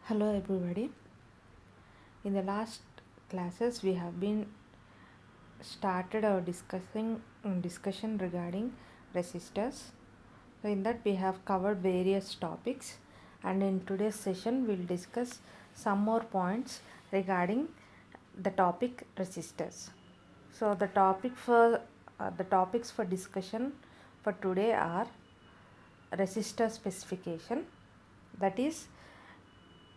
Hello everybody. In the last classes we have been started our discussion regarding resistors. So in that we have covered various topics, and in today's session we'll discuss some more points regarding the topic resistors. So the topics for discussion for today are resistor specification, that is,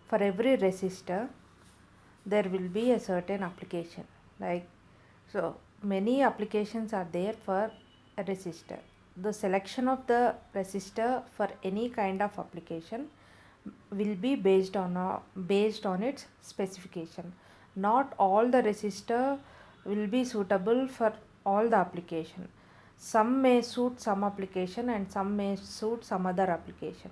for every resistor there will be a certain application. So many applications are there for a resistor. The selection of the resistor for any kind of application will be based on its specification. Not all the resistor will be suitable for all the application. Some may suit some application and some may suit some other application.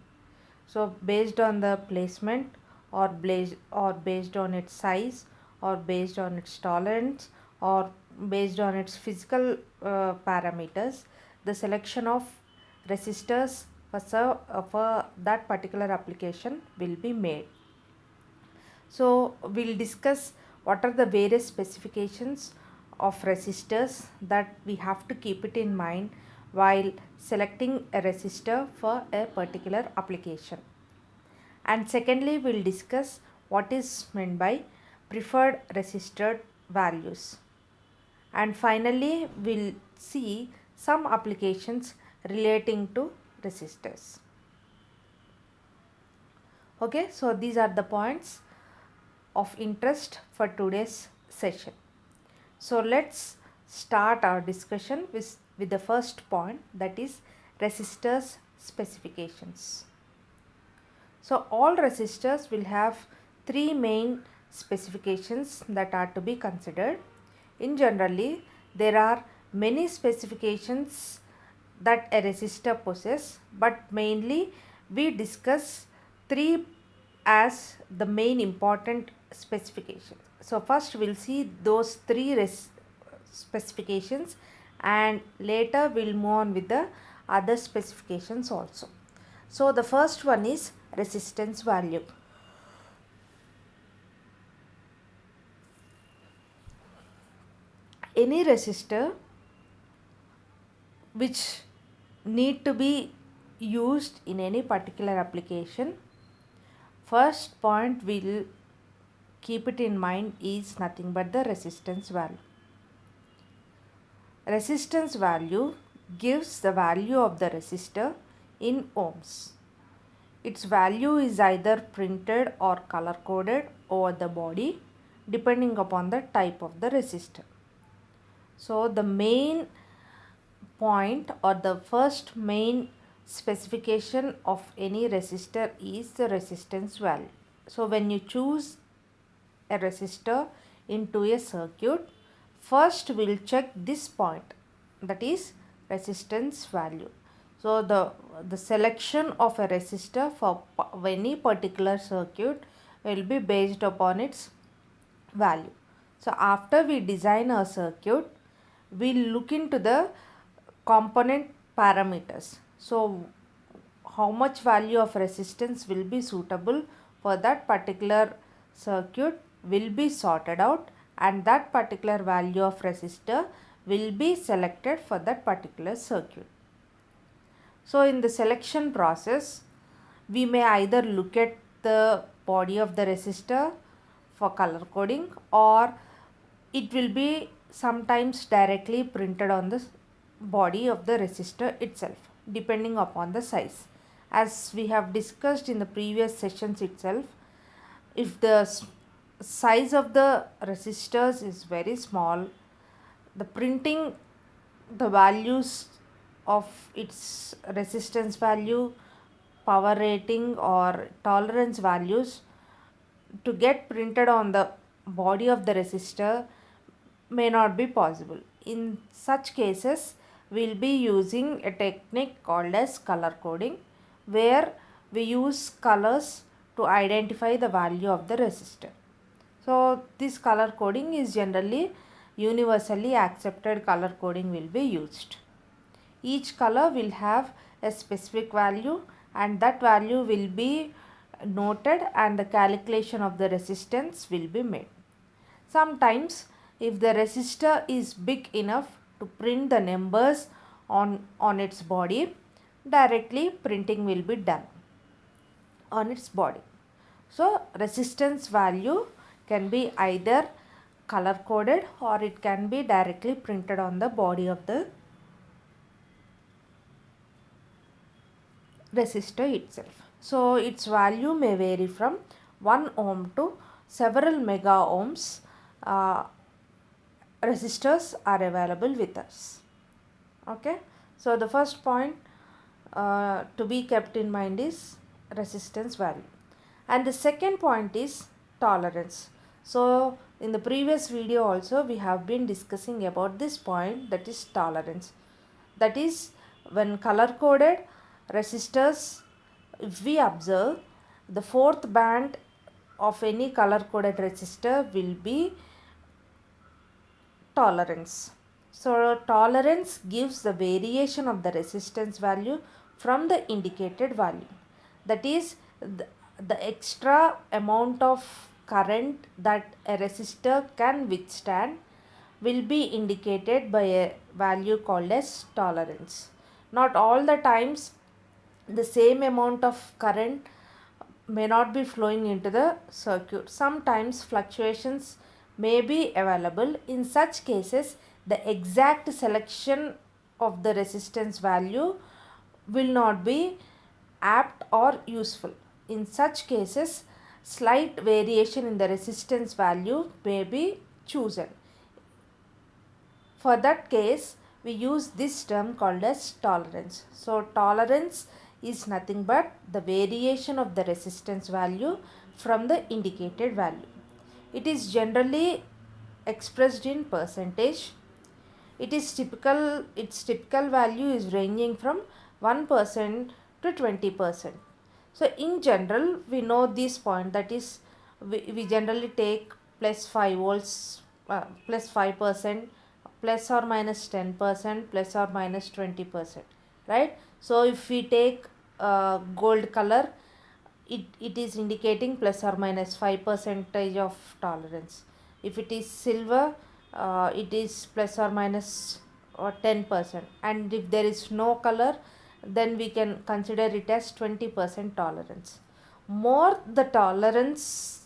So based on the placement, or based on its size, or based on its tolerance, or based on its physical parameters, the selection of resistors for that particular application will be made. So we'll discuss what are the various specifications of resistors that we have to keep it in mind while selecting a resistor for a particular application. And secondly, we'll discuss what is meant by preferred resistor values. And finally, we'll see some applications relating to resistors. Okay, so these are the points of interest for today's session. So let's start our discussion with the first point, that is resistors specifications. So all resistors will have three main specifications that are to be considered. In generally, there are many specifications that a resistor possesses, but mainly we discuss three as the main important specifications. So first we'll see those three specifications, and later we'll move on with the other specifications also. So the first one is resistance value. Any resistor which need to be used in any particular application, first point we'll keep it in mind is nothing but the resistance value. Resistance value gives the value of the resistor in ohms. Its value is either printed or color coded over the body depending upon the type of the resistor. So the main point, or the first main specification of any resistor, is the resistance value. So when you choose a resistor into a circuit, first we'll check this point, that is resistance value. So the selection of a resistor for any particular circuit will be based upon its value. So after we design a circuit, we'll look into the component parameters. So how much value of resistance will be suitable for that particular circuit will be sorted out, and that particular value of resistor will be selected for that particular circuit. So in the selection process, we may either look at the body of the resistor for color coding, or it will be sometimes directly printed on the body of the resistor itself depending upon the size. As we have discussed in the previous sessions itself, if the size of the resistors is very small, the printing the values of its resistance value, power rating, or tolerance values to get printed on the body of the resistor may not be possible. In such cases, we'll be using a technique called as color coding, where we use colors to identify the value of the resistor. So this color coding is generally universally accepted color coding will be used. Each color will have a specific value, and that value will be noted and the calculation of the resistance will be made. Sometimes if the resistor is big enough to print the numbers on its body, directly printing will be done on its body. So resistance value can be either color coded or it can be directly printed on the body of the resistor itself. So its value may vary from 1 ohm to several mega ohms. Resistors are available with us. Okay, so the first point to be kept in mind is resistance value, and the second point is tolerance. So in the previous video also we have been discussing about this point, that is tolerance. That is, when color coded resistors, if we observe, the fourth band of any color coded resistor will be tolerance. So tolerance gives the variation of the resistance value from the indicated value. That is, the extra amount of current that a resistor can withstand will be indicated by a value called as tolerance. Not all the times the same amount of current may not be flowing into the circuit. Sometimes fluctuations may be available. In such cases, the exact selection of the resistance value will not be apt or useful. In such cases, slight variation in the resistance value may be chosen. For that case, we use this term called as tolerance. So tolerance is nothing but the variation of the resistance value from the indicated value. It is generally expressed in percentage. Its typical value is ranging from 1% to 20%. So in general, we know this point, that is, we generally take plus 5 volts, plus 5%, plus or minus 10%, plus or minus 20%, right? So if we take gold color, it is indicating plus or minus 5% of tolerance. If it is silver, it is plus or minus 10%, and if there is no color, then we can consider it as 20% tolerance. More the tolerance,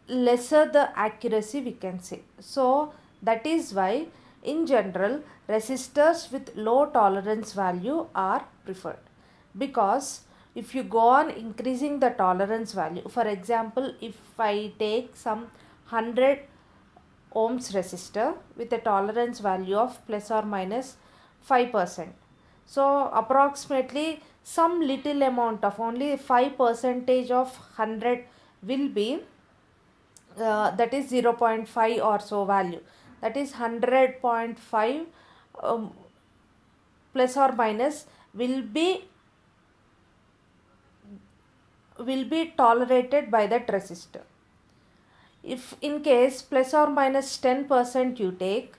lesser the accuracy, we can say. So that is why in general resistors with low tolerance value are preferred, because if you go on increasing the tolerance value, for example, if I take some 100 ohms resistor with a tolerance value of plus or minus 5%, so approximately some little amount of only 5% of 100 will be that is 0.5 or so value, that is 100.5 plus or minus will be tolerated by that resistor. If in case plus or minus 10% you take,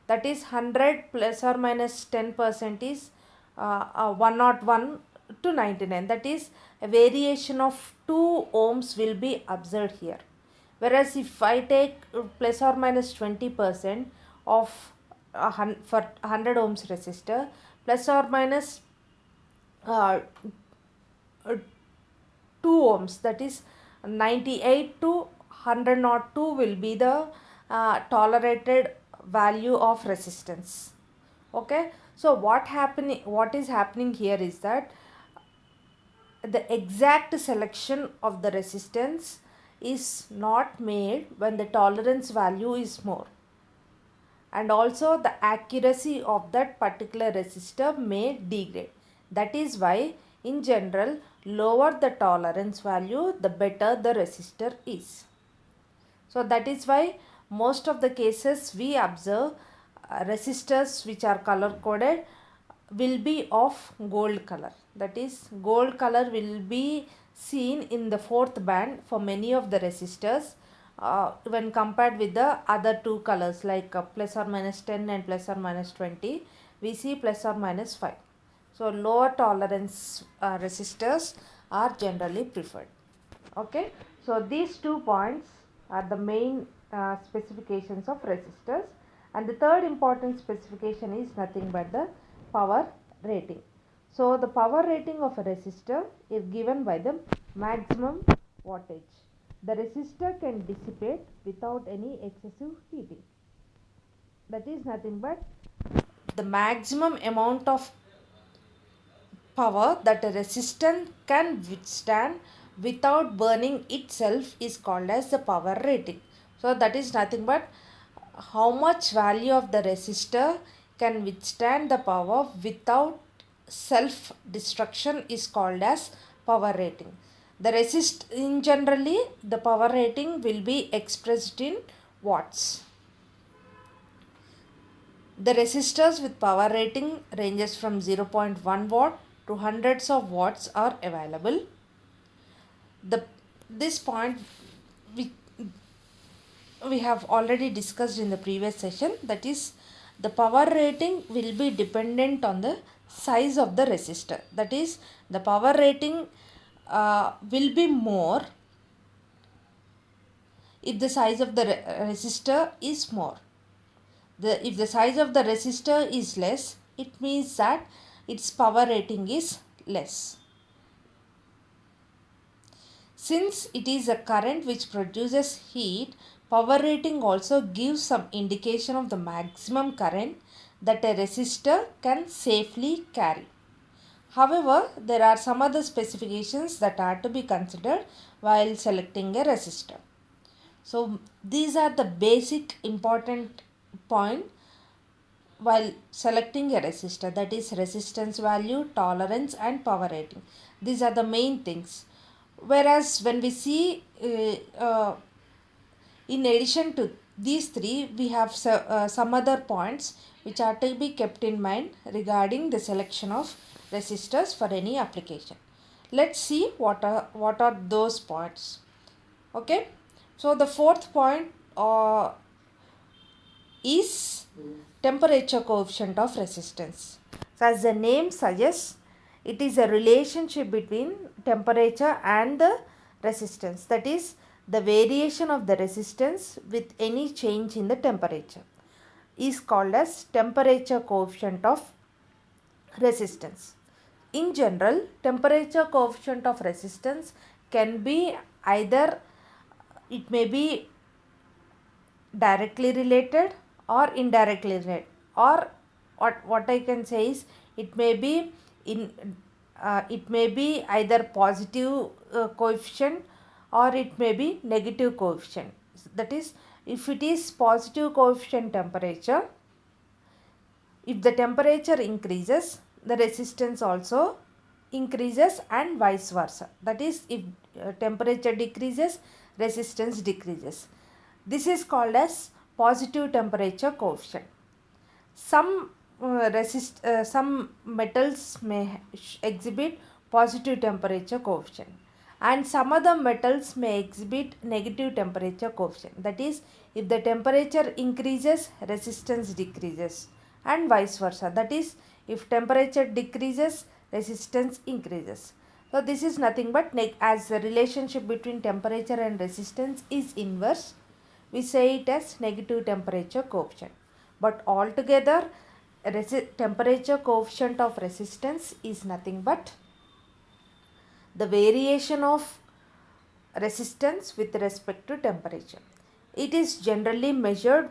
that is 100 plus or minus 10% is 101 to 99, that is a variation of 2 ohms will be observed here. Whereas if I take plus or minus 20% of for 100 ohms resistor, plus or minus 2 ohms, that is 98 to 102 will be the tolerated value of resistance. Okay, so what is happening here is that the exact selection of the resistance is not made when the tolerance value is more, and also the accuracy of that particular resistor may degrade. That is why in general, lower the tolerance value, the better the resistor is. So that is why most of the cases we observe resistors which are color coded will be of gold color. That is, gold color will be seen in the fourth band for many of the resistors when compared with the other two colors like plus or minus 10 and plus or minus 20, we see plus or minus 5. So lower tolerance resistors are generally preferred. Okay, so these 2 points are the main specifications of resistors, and the third important specification is nothing but the power rating. So the power rating of a resistor is given by the maximum wattage. The resistor can dissipate without any excessive heating. That is nothing but the maximum amount of power that a resistor can withstand without burning itself is called as the power rating. So that is nothing but how much value of the resistor can withstand the power without self destruction is called as power rating. The in generally the power rating will be expressed in watts. The resistors with power rating ranges from 0.1 watt to hundreds of watts are available. This point we have already discussed in the previous session, that is the power rating will be dependent on the size of the resistor. That is the power rating will be more if the size of the resistor is more. If the size of the resistor is less, it means that its power rating is less. Since it is a current which produces heat, power rating also gives some indication of the maximum current that a resistor can safely carry. However, there are some other specifications that are to be considered while selecting a resistor. So these are the basic important point while selecting a resistor, that is resistance value, tolerance and power rating. These are the main things. Whereas when we see in addition to these three, we have some other points which are to be kept in mind regarding the selection of resistors for any application. Let's see what are those points. Okay, so the fourth point is temperature coefficient of resistance. So as the name suggests, it is a relationship between temperature and the resistance, that is the variation of the resistance with any change in the temperature is called as temperature coefficient of resistance. In general, temperature coefficient of resistance can be either, it may be directly related or indirectly related, or what I can say is it may be either positive coefficient or it may be negative coefficient. That is, if it is positive coefficient temperature, if the temperature increases, the resistance also increases and vice versa. That is, if temperature decreases, resistance decreases. This is called as positive temperature coefficient. Some metals may exhibit positive temperature coefficient and some other metals may exhibit negative temperature coefficient. That is, if the temperature increases, resistance decreases and vice versa. That is, if temperature decreases, resistance increases. So this is nothing but as the relationship between temperature and resistance is inverse, we say it as negative temperature coefficient. But altogether, temperature coefficient of resistance is nothing but the variation of resistance with respect to temperature. It is generally measured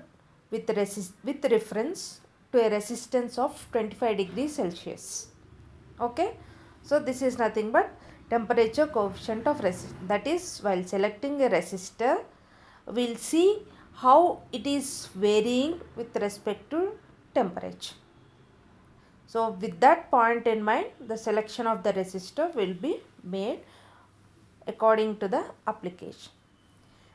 with reference to a resistance of 25 degrees Celsius. Okay, so this is nothing but temperature coefficient of resistance. That is, while selecting a resistor, we will see how it is varying with respect to temperature. So with that point in mind, the selection of the resistor will be made according to the application.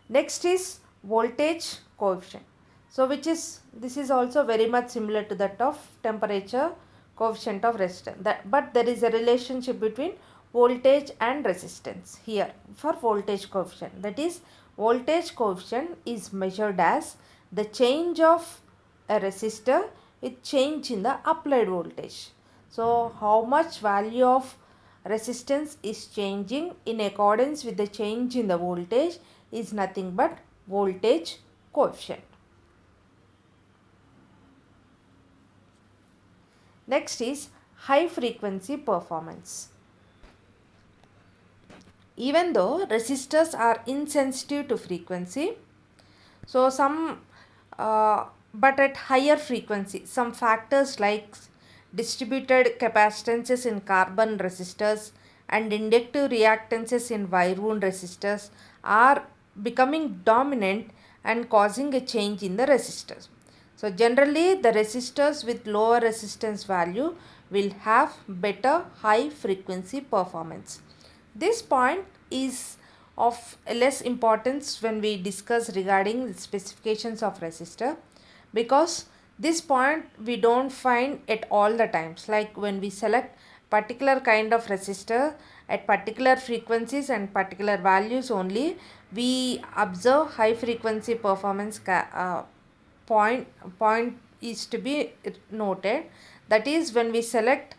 Next is voltage coefficient. So this is also very much similar to that of temperature coefficient of resistance. But there is a relationship between voltage and resistance here for voltage coefficient. That is, voltage coefficient is measured as the change of a resistor with change in the applied voltage. So how much value of resistance is changing in accordance with the change in the voltage is nothing but voltage coefficient. Next is high frequency performance. Even though resistors are insensitive to frequency, so but at higher frequency, some factors like distributed capacitances in carbon resistors and inductive reactances in wire wound resistors are becoming dominant and causing a change in the resistors. So generally the resistors with lower resistance value will have better high frequency performance. This point is of less importance when we discuss regarding the specifications of resistor, because this point we don't find at all the times. Like when we select particular kind of resistor at particular frequencies and particular values only, we observe high frequency performance point is to be noted. That is when we select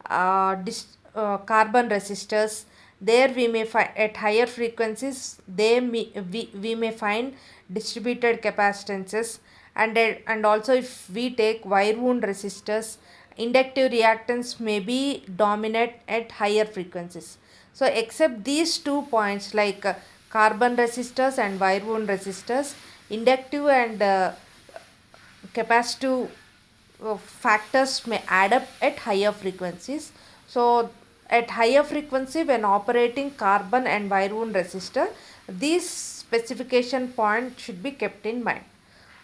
carbon resistors, there we may find at higher frequencies we may find distributed capacitances, and also if we take wire wound resistors, inductive reactance may be dominant at higher frequencies. So except these 2 points like carbon resistors and wire wound resistors, inductive and capacitive factors may add up at higher frequencies. So at higher frequency, when operating carbon and wire wound resistor, these specification point should be kept in mind.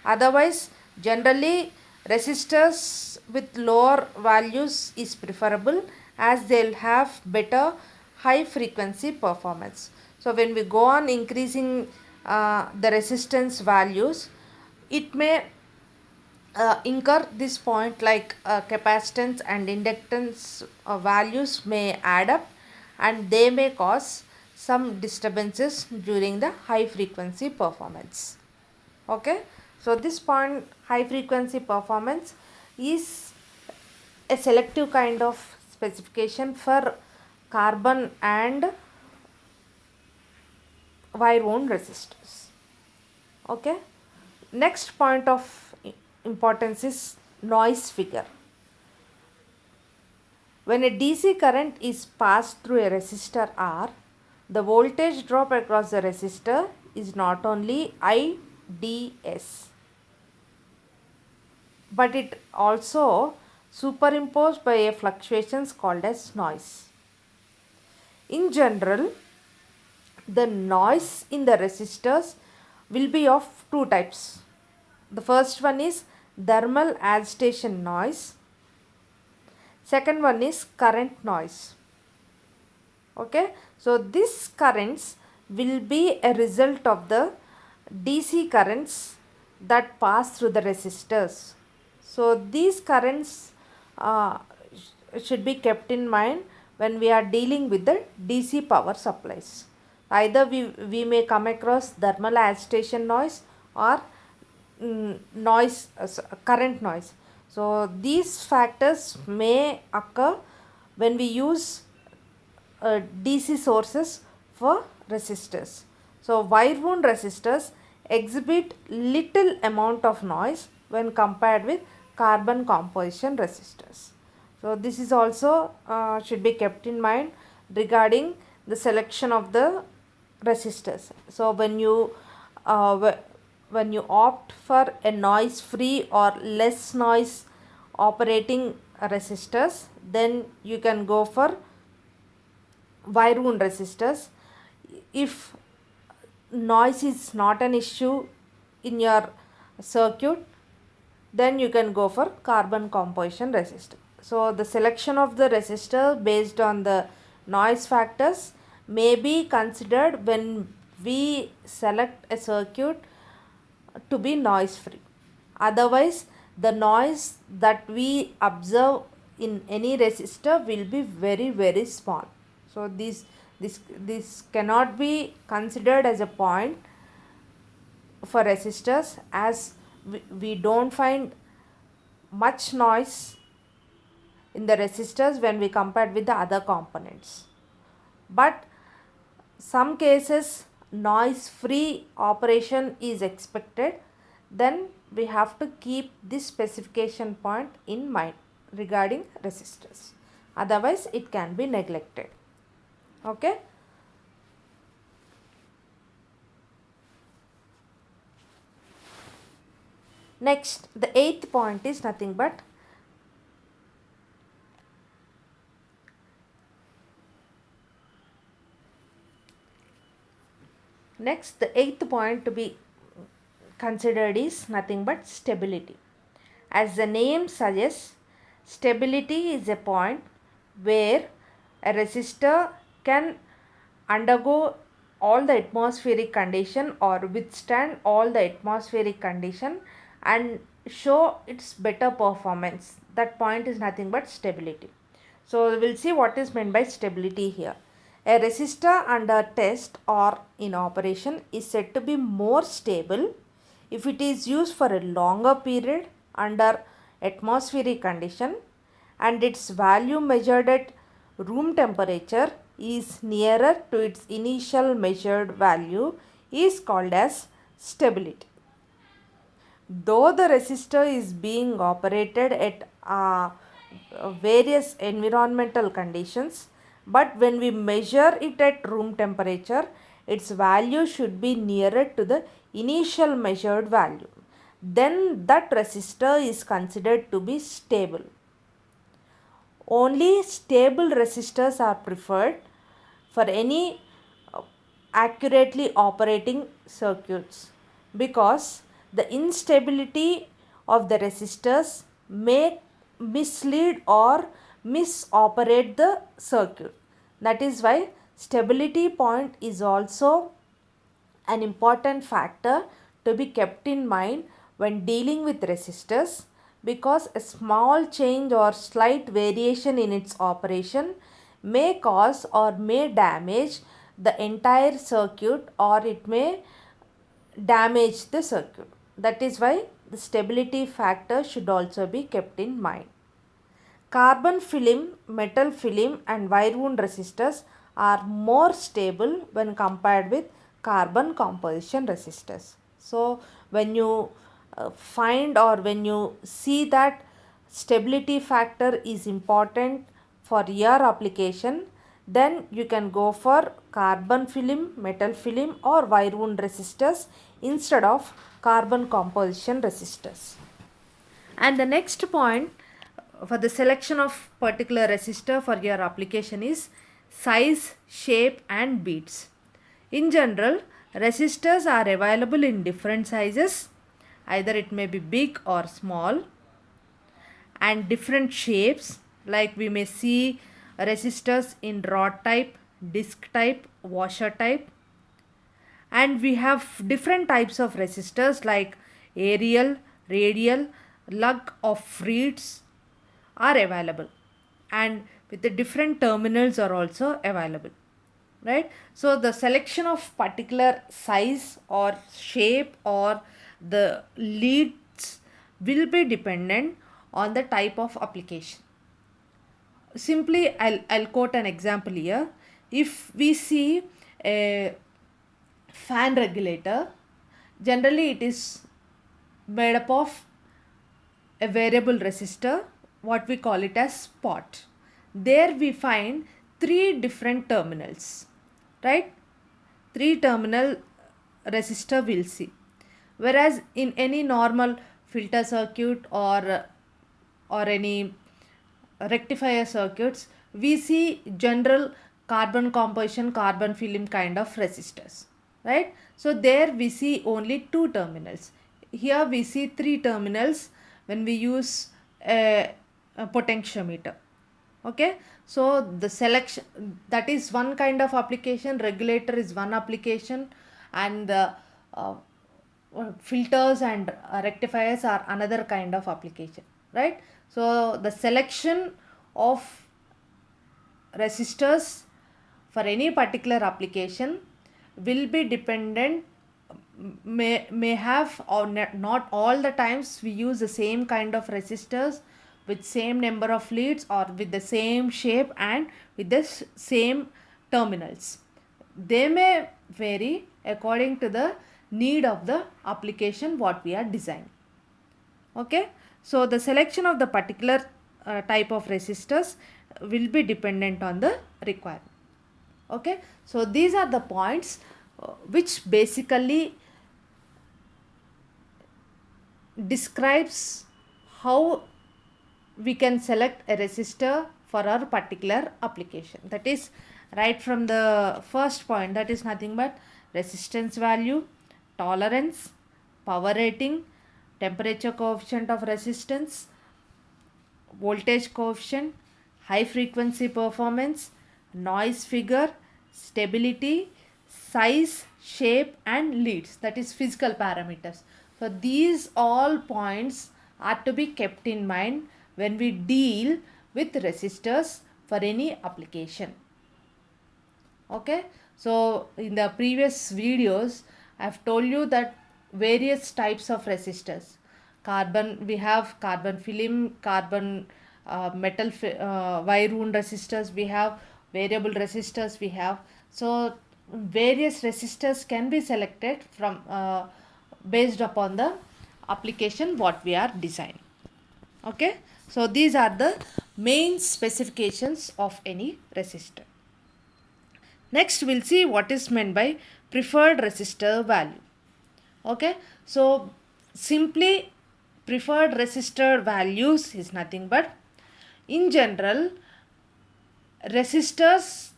Otherwise, generally resistors with lower values is preferable, as they'll have better high frequency performance. So when we go on increasing the resistance values, it may incur this point like capacitance and inductance values may add up, and they may cause some disturbances during the high frequency performance. Okay, so this point, high frequency performance, is a selective kind of specification for carbon and wire wound resistors. Okay, next point of importance is noise figure. When a DC current is passed through a resistor R, the voltage drop across the resistor is not only IDS, but it also superimposed by a fluctuations called as noise. In general, the noise in the resistors will be of two types. The first one is thermal agitation noise. Second one is current noise. Okay, so these currents will be a result of the DC currents that pass through the resistors. So these currents should be kept in mind when we are dealing with the DC power supplies. Either we may come across thermal agitation noise or noise, current noise. So these factors may occur when we use DC sources for resistors. So wire wound resistors exhibit little amount of noise when compared with carbon composition resistors. So this is also should be kept in mind regarding the selection of the resistors. So when you opt for a noise free or less noise operating resistors, then you can go for wire wound resistors. If noise is not an issue in your circuit, then you can go for carbon composition resistor. So the selection of the resistor based on the noise factors may be considered when we select a circuit to be noise free. Otherwise, the noise that we observe in any resistor will be very small. So this cannot be considered as a point for resistors, as we don't find much noise in the resistors when we compared with the other components. but some cases noise free operation is expected, then we have to keep this specification point in mind regarding resistors, otherwise it can be neglected. Okay. Next, the eighth point is nothing but the eighth point to be considered is nothing but stability. As the name suggests, stability is a point where a resistor can undergo all the atmospheric condition or withstand all the atmospheric condition and show its better performance. That point is nothing but stability. So we'll see what is meant by stability here. A resistor under test or in operation is said to be more stable if it is used for a longer period under atmospheric condition and its value measured at room temperature is nearer to its initial measured value is called as stability. Though the resistor is being operated at various environmental conditions, but when we measure it at room temperature, its value should be nearer to the initial measured value. Then that resistor is considered to be stable. Only stable resistors are preferred for any accurately operating circuits, because the instability of the resistors may mislead or misoperate the circuit. That is why stability point is also an important factor to be kept in mind when dealing with resistors, because a small change or slight variation in its operation may cause or may damage the entire circuit, or it may damage the circuit. That is why the stability factor should also be kept in mind. Carbon film, metal film and wire wound resistors are more stable when compared with carbon composition resistors. So when you find or when you see that stability factor is important for your application, then you can go for carbon film, metal film or wire wound resistors instead of carbon composition resistors. And the next point for the selection of particular resistor for your application is size, shape and beads. In general, resistors are available in different sizes, either it may be big or small, and different shapes, like we may see resistors in rod type, disc type, washer type, and we have different types of resistors like aerial, radial, lug of reeds are available, and with the different terminals are also available, right? So the selection of particular size or shape or the leads will be dependent on the type of application. Simply I'll quote an example here. If we see a fan regulator, generally it is made up of a variable resistor, what we call it as spot. There we find three different terminals, right? Three terminal resistor we'll see. Whereas in any normal filter circuit or any rectifier circuits, we see general carbon composition, carbon film kind of resistors, right? So there we see only two terminals. Here we see three terminals when we use a potentiometer. Okay, so the selection, that is one kind of application, regulator is one application, and the filters and rectifiers are another kind of application, right? So the selection of resistors for any particular application will be dependent, may have, or not all the times we use the same kind of resistors with same number of leads or with the same shape and with the same terminals. They may vary according to the need of the application what we are designing. Okay, so the selection of the particular type of resistors will be dependent on the requirement. Okay, so these are the points which basically describes how we can select a resistor for our particular application. That is, right from the first point, that is nothing but resistance value, tolerance, power rating, temperature coefficient of resistance, voltage coefficient, high frequency performance, noise figure, stability, size, shape and leads, that is physical parameters. So these all points are to be kept in mind when we deal with resistors for any application. Okay, so in the previous videos I have told you that various types of resistors. Carbon, we have carbon film, carbon metal wire wound resistors, we have variable resistors, we have. So various resistors can be selected from based upon the application what we are designing. Okay, so these are the main specifications of any resistor. Next we'll see what is meant by preferred resistor value. Okay, so simply preferred resistor values is nothing but, in general, resistors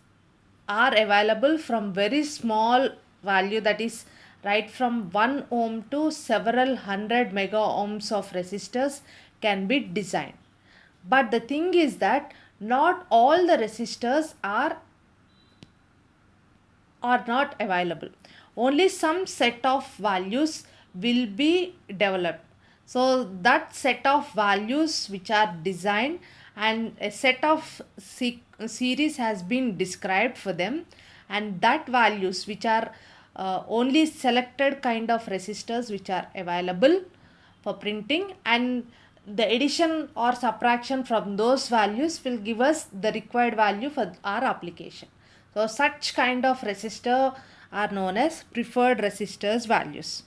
are available from very small value, that is right from 1 ohm to several hundred mega ohms of resistors can be designed. But the thing is that not all the resistors are not available. Only some set of values will be developed. So that set of values which are designed and a set of series has been described for them, and that values which are only selected kind of resistors which are available for printing, and the addition or subtraction from those values will give us the required value for our application. So such kind of resistor are known as preferred resistors values.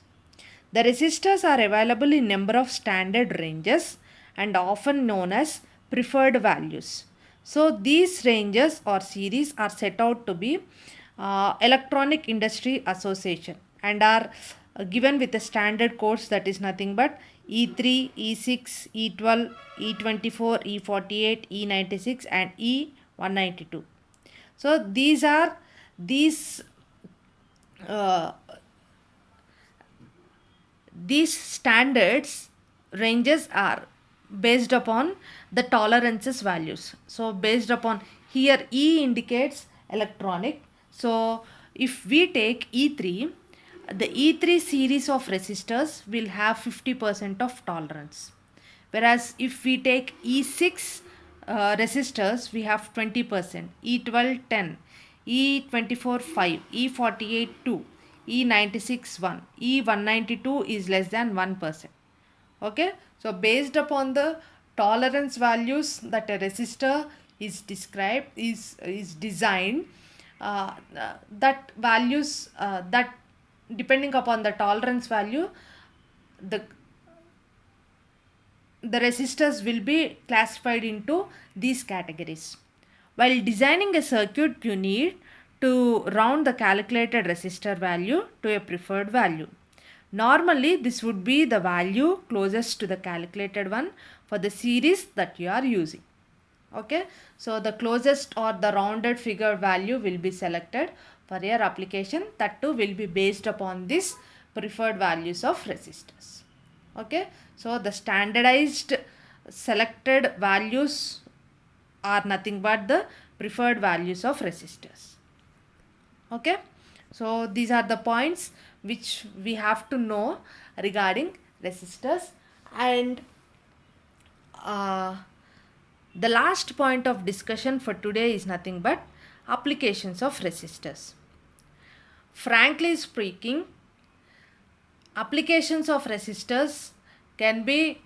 The resistors are available in number of standard ranges and often known as preferred values. So these ranges or series are set out to be Electronic Industry Association and are given with a standard codes, that is nothing but E3, E6, E12, E24, E48, E96 and E192. So these standards ranges are based upon the tolerances values. So based upon, here E indicates electronic. So if we take E3, the E3 series of resistors will have 50% of tolerance. Whereas if we take E6 resistors, we have 20%, E12 10, E24 5, E48 2, E96 1, E192 is less than 1%. Okay, so based upon the tolerance values that a resistor is described, is designed, that values that depending upon the tolerance value, the resistors will be classified into these categories. While designing a circuit, you need to round the calculated resistor value to a preferred value. Normally, this would be the value closest to the calculated one for the series that you are using. Okay, so the closest or the rounded figure value will be selected for your application. That too will be based upon this preferred values of resistors. Okay, so the standardized selected values are nothing but the preferred values of resistors. Okay, so these are the points which we have to know regarding resistors. And the last point of discussion for today is nothing but applications of resistors. Frankly speaking, applications of resistors can be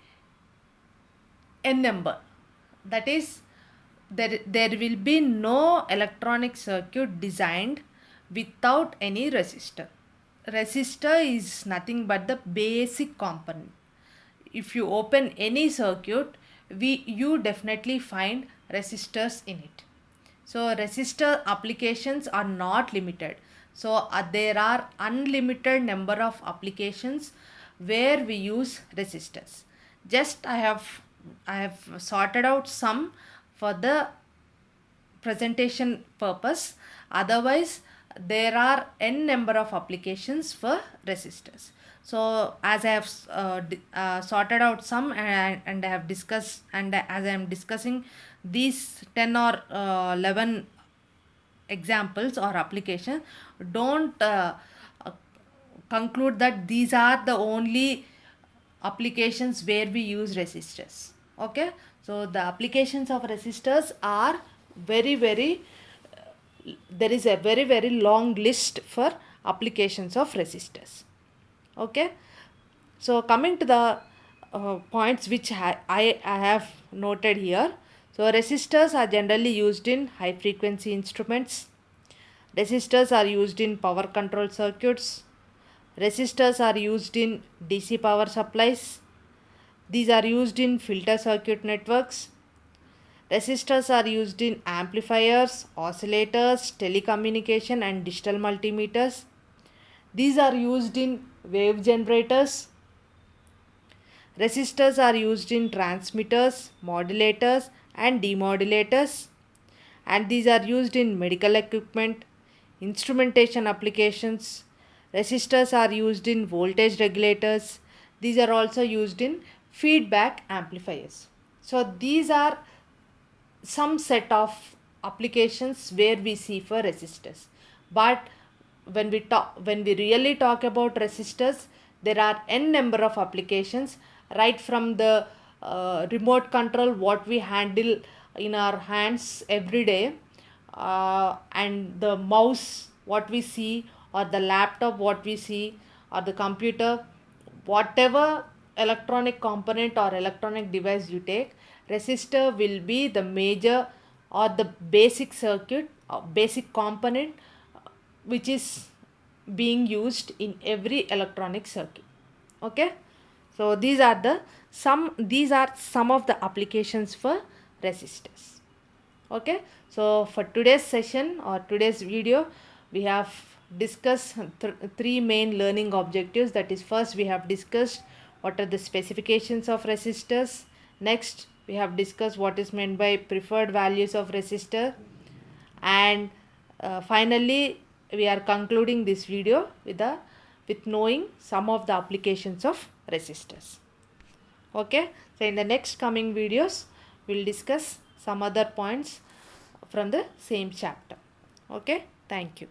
a number. That is, there will be no electronic circuit designed without any resistor. Resistor is nothing but the basic component. If you open any circuit, you definitely find resistors in it. So resistor applications are not limited. So there are unlimited number of applications where we use resistors. Just I have sorted out some for the presentation purpose. Otherwise there are n number of applications for resistors. So as I have sorted out some, and I have discussed, and as I am discussing these 10 or 11 examples or applications, don't conclude that these are the only applications where we use resistors. Okay, so the applications of resistors are very there is a very long list for applications of resistors. Okay, so coming to the points which I have noted here. So resistors are generally used in high frequency instruments. Resistors are used in power control circuits. Resistors are used in DC power supplies. These are used in filter circuit networks. Resistors are used in amplifiers, oscillators, telecommunication and digital multimeters. These are used in wave generators. Resistors are used in transmitters, modulators and demodulators. And these are used in medical equipment, instrumentation applications. Resistors are used in voltage regulators. These are also used in feedback amplifiers. So these are some set of applications where we see for resistors. But when we really talk about resistors, there are n number of applications, right from the remote control what we handle in our hands every day, and the mouse what we see, or the laptop what we see, or the computer, whatever electronic component or electronic device you take, resistor will be the major or the basic circuit or basic component which is being used in every electronic circuit. Okay, so these are some of the applications for resistors. Okay, so for today's session or today's video, we have discussed three main learning objectives. That is, first we have discussed what are the specifications of resistors. Next we have discussed what is meant by preferred values of resistor, and finally we are concluding this video with knowing some of the applications of resistors. Okay, so in the next coming videos we'll discuss some other points from the same chapter. Okay, thank you.